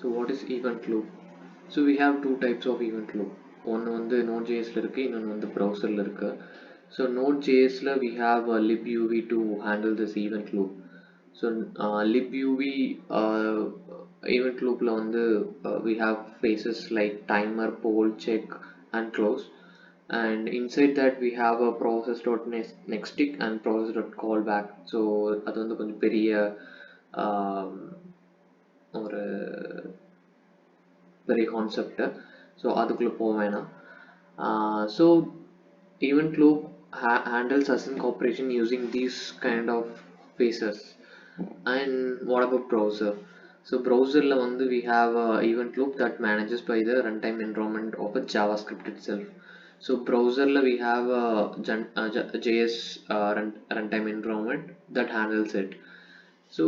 So what is event loop? So we have two types of event loop. One வந்து Node.js ல இருக்கு, இன்னொன்று வந்து browser ல இருக்கு. So Node.js ல we have a libuv to handle this event loop. So libuv event loop ல வந்து we have phases like timer, poll, check and close. And inside that we have a process.nextTick and process.callback. So அது வந்து கொஞ்சம் பெரிய ஒரு பெரிய concept. So அதுக்குள்ளே போக வேணாம். So event loop handles async operation using these kind of phases. And what about browser? So browser la vandu we have a event loop that manages by the runtime environment of a JavaScript itself. So browser la we have a JS runtime environment that handles it. So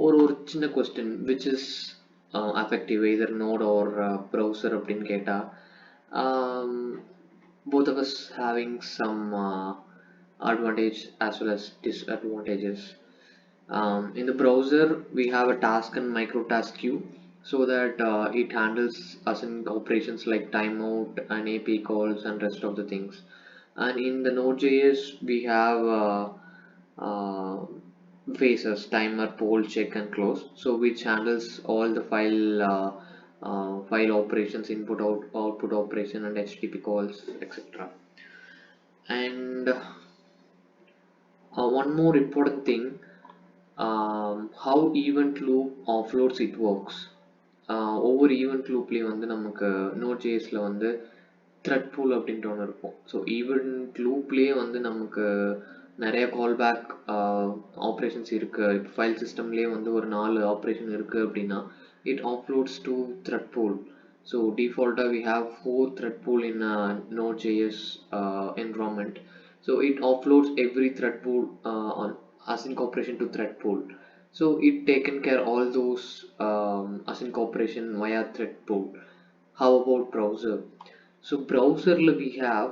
ஒரு சின்ன question, which is effective, either node or browser அப்படின்னு கேட்டா, both of us having some advantage as well as disadvantages. In the browser we have a task and micro task queue, so that it handles async operations like timeout and API calls and rest of the things. And in the Node.js we have uh, phases: timer, poll, check and close, so which handles all the file operations, input output operation and HTTP calls, etc. And one more important thing, how event loop offloads it works. ஒவ்வொரு event loopலேயும் வந்து நமக்கு Node.jsல வந்து thread pool அப்படின்ற ஒன்று இருக்கும். So event loopலேயே வந்து நமக்கு நிறைய callback ஆப்ரேஷன்ஸ் இருக்கு. இப்போ ஃபைல் சிஸ்டம்லேயே வந்து ஒரு 4 ஆப்ரேஷன் இருக்கு அப்படின்னா it offloads to thread pool. So default we have 4 thread pool in Node.js environment. So it offloads every thread pool on async operation to thread pool. So it taken care all those async operation via thread pool. How about browser? So browser we have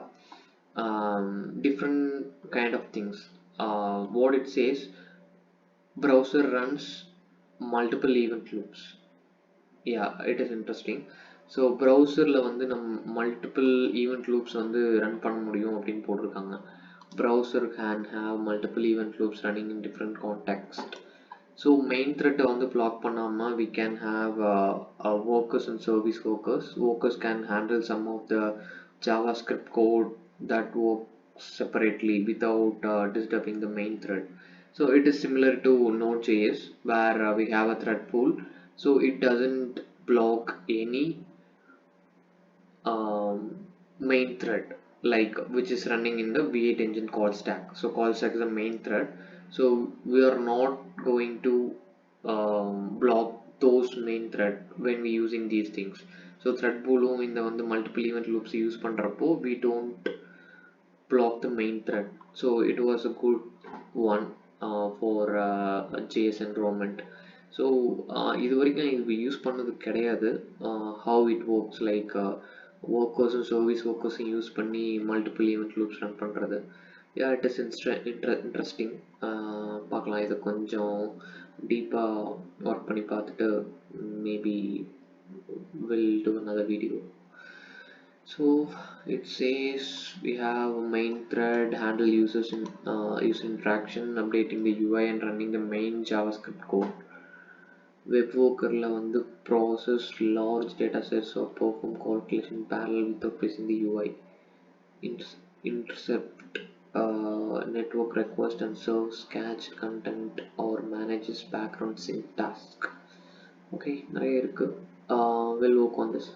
different kind of things. What it says, browser runs multiple event loops. Yeah, it is interesting. So browserல வந்து multiple event loops வந்து run பண்ண முடியும் அப்படின்னு போட்டிருக்காங்க. Browser can have multiple event loops running in different context. So main thread வந்து block பண்ணாம we can have workers and service workers. Workers can handle some of the JavaScript code that works separately without disturbing the main thread. So it is similar to Node.js, where we have a thread pool, so it doesn't block any main thread, like which is running in the V8 engine call stack. So call stack is the main thread, so we are not going to block those main thread when we using these things. So thread pool in the multiple event loops use பண்றப்போ we don't block the main thread. So it was a good one for JS environment. So இது வரைக்கும் இது use பண்ணது கிடையாது. How it works, like workers and service workers use பண்ணி multiple event loops run பண்றது. Yeah, it is interesting. பார்க்கலாம், இதை கொஞ்சம் டீப்பாக ஒர்க் பண்ணி பார்த்துட்டு maybe we'll do another video. So it says we have a main thread, handle users in user interaction, updating the UI and running the main JavaScript code. Web worker la vandu process large data sets or perform calculation in parallel without pressing the UI. Intercept network request and serves catch content or manages background sync task. Okay, நிறைய இருக்கு. We'll work on this.